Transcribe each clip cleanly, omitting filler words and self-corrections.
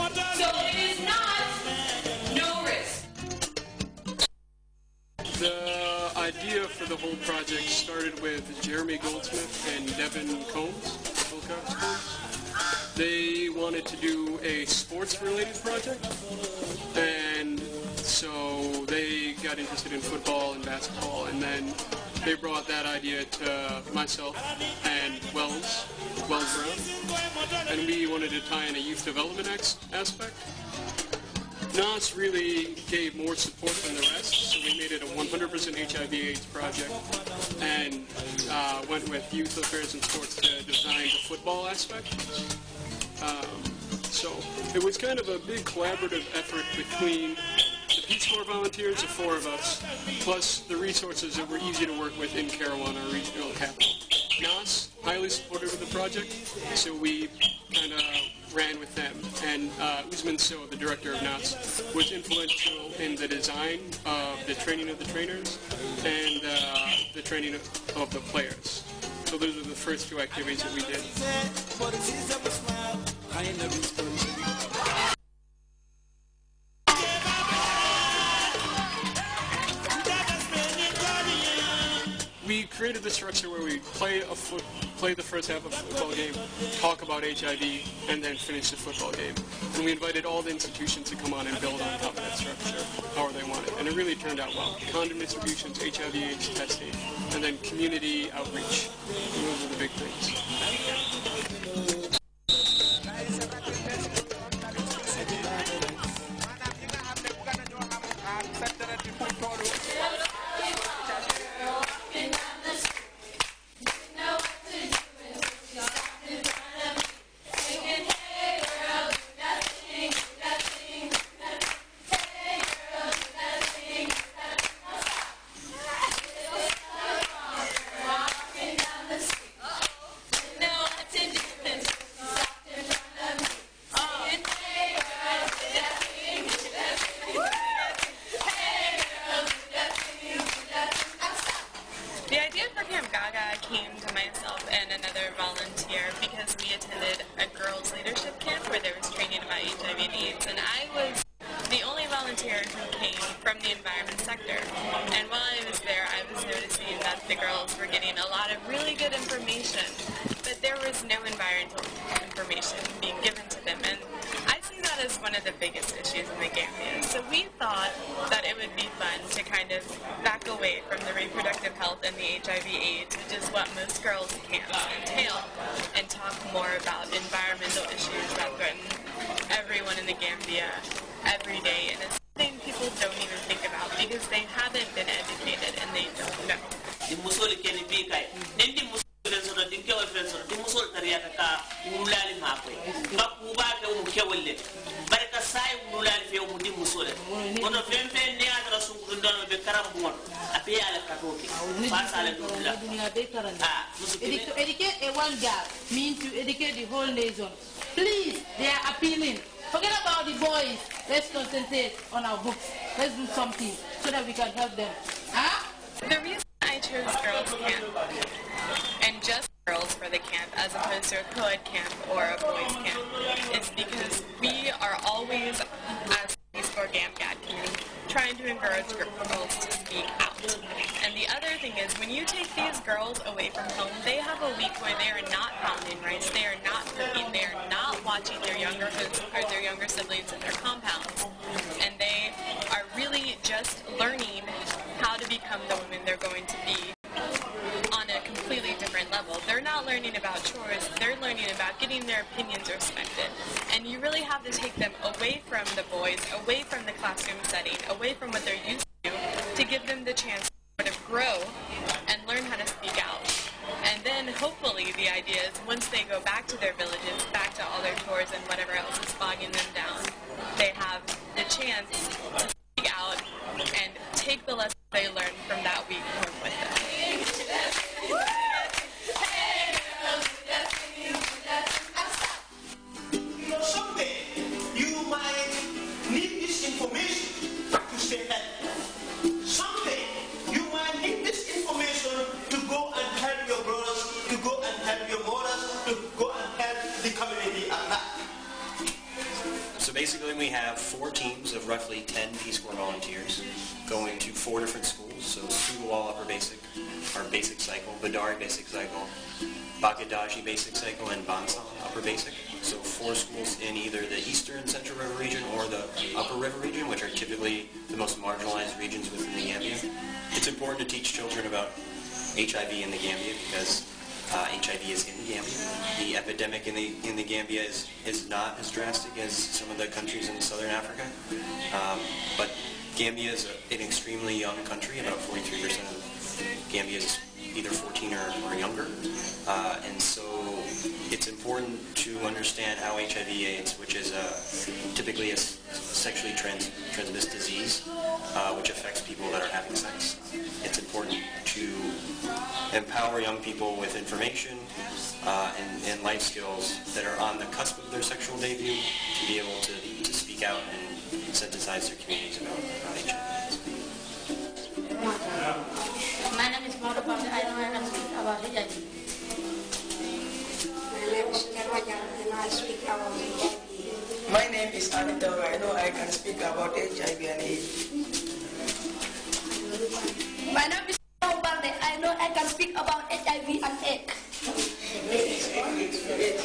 So it is not no risk. The idea for the whole project started with Jeremy Goldsmith and Devin Combs, Wilcox Combs. They wanted to do a sports-related project, and so they got interested in football and basketball, and then they brought that idea to myself and Wells Brown, and we wanted to tie in a youth development aspect. NOS really gave more support than the rest, so we made it a 100% HIV/AIDS project, and went with youth affairs and sports to design the football aspect. So it was kind of a big collaborative effort between the Peace Corps volunteers, the four of us, plus the resources that were easy to work with in Carawan, our regional capital. NOS, highly supportive of the project, so we kind of ran with them. And Usman So, the director of NOS, was influential in the design of the training of the trainers and the training of the players. So those are the first two activities that we did. We created the structure where we play the first half of a football game, talk about HIV, and then finish the football game. And we invited all the institutions to come on and build on top of that structure, however they wanted. And it really turned out well. Condom distributions, HIV/AIDS testing, and then community outreach. And those are the big things. Came to myself and another volunteer because we attended a girls' leadership camp where there was training about HIV and AIDS, and I was the only volunteer who came from the environment sector. And while I was there, I was noticing that the girls were getting a lot of really good information, but there was no environmental information being given to them, and I see that as one of the biggest issues in the Gambia. So we thought that it would be fun to kind of back away from the reproductive health and the HIV/AIDS, which is what most girls' camps entail, and talk more about environmental issues that threaten everyone in the Gambia every day. And it's something people don't even think about because they haven't been educated and they don't know. Educate a one girl means to educate the whole nation. Please, they are appealing. Forget about the boys. Let's concentrate on our books. Let's do something so that we can help them. Huh? The reason I chose girls' camp, and just girls for the camp as opposed to a co-ed camp or a boys' camp, is because we are always, as Peace Corps GAMGAD community, trying to encourage girls to speak out. And the other thing is, when you take these girls away from home, they have a week where they are not pounding rice, they are not cooking, they are not watching their younger siblings in their compounds, and they are really just learning how to become the women they're going to be on a completely different level. They're not learning about chores, they're learning about getting their opinions respected. And you really have to take them away from the boys, away from the classroom setting, away from what they're used to give them the chance to sort of grow and learn how to speak out. And then hopefully the idea is once they go back to their villages, back to all their chores and whatever else is bogging them down, they have the chance to speak out and take the lessons they learned from that week home with them. Someday you might need this information to stay healthy. Someday you might need this information to go and help your brothers, to go and help your mothers, to go and help the community at large. So basically we have 4 teams of roughly 10 Peace Corps volunteers going to 4 different schools. So Sudawal Upper Basic, our basic cycle, Badari Basic Cycle, Bagadaji Basic Cycle, and Bansang Upper Basic. So 4 schools in either the Eastern Central River region or the Upper River region, which are typically the most marginalized regions within the Gambia. It's important to teach children about HIV in the Gambia because HIV is in the Gambia. The epidemic in the Gambia is not as drastic as some of the countries in Southern Africa. But Gambia is an extremely young country. About 43% of Gambia is either 14 or younger. And so it's important to understand how HIV/AIDS, which is typically a sexually transmitted disease, which affects people that are having sex. It's important to empower young people with information and life skills that are on the cusp of their sexual debut to be able to speak out and sensitize their communities about HIV/AIDS. My name is Mauro Pamde. I know I can speak about HIV. My name is Anita. I know I can speak about HIV and AIDS. My name is Mauro Pamde. I know I can speak about HIV and AIDS.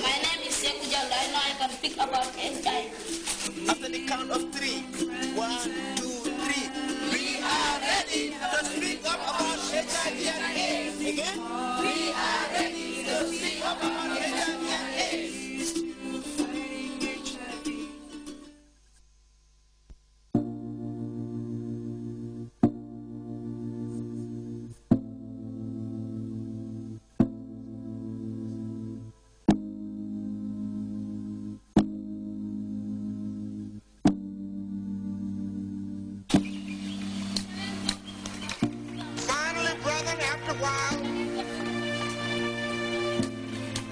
My name is Sekou Jallo. I know I can speak about HIV. After the count of 3, 1, 2, 3, we are ready to speak up about HIV and AIDS. Again, we are ready to speak up about HIV and AIDS.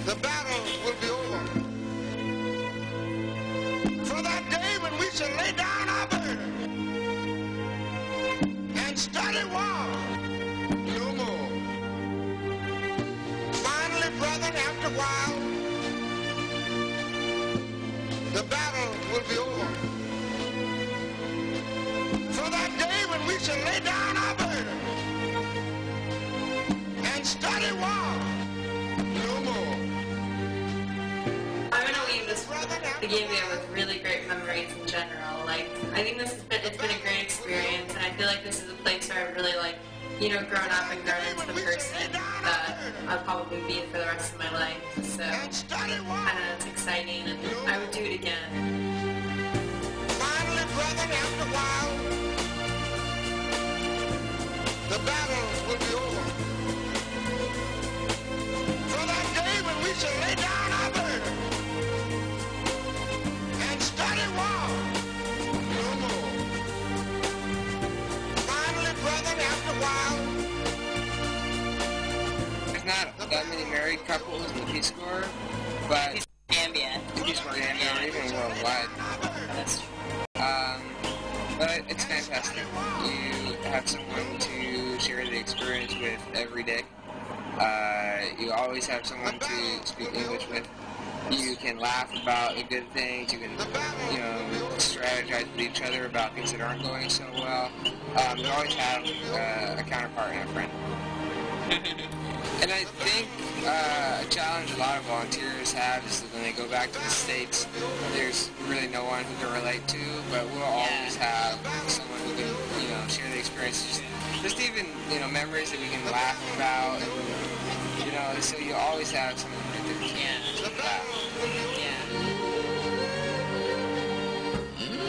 The battle will be over. For that day when we shall lay down our burden and study war no more. Finally, brethren, after a while, the battle will be over. For that day when we shall lay down our burden and study war no more. I'm gonna leave the Gambia with really great memories in general. Like, I think it's been a great experience, and I feel like this is a place where I've really grown up and grown into the person that I'll probably be for the rest of my life. So I don't know, it's exciting, and I would do it again. Finally, brethren, after a while, the battle will be over. For that day when we shall lay down our burden and study war no more. Finally, brethren, after a while, There's not that many married couples in the Peace Corps, but Gambia. the Peace Corps Gambia or even worldwide. That's true. But it's fantastic. You have someone to share the experience with every day. You always have someone to speak English with. You can laugh about the good things. You can, strategize with each other about things that aren't going so well. You always have a counterpart and a friend. And I think a challenge a lot of volunteers have is that when they go back to the States, there's really no one who can relate to, but we'll always have someone who can, share the experiences. Just even, memories that we can laugh about, and, so you always have someone that can laugh.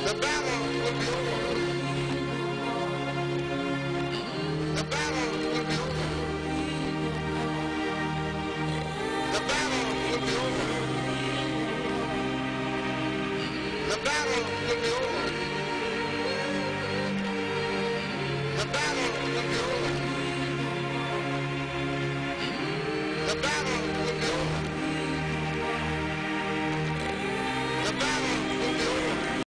the battle will be over. The battle will be over. The battle will be over. The battle will be over. The battle will be over.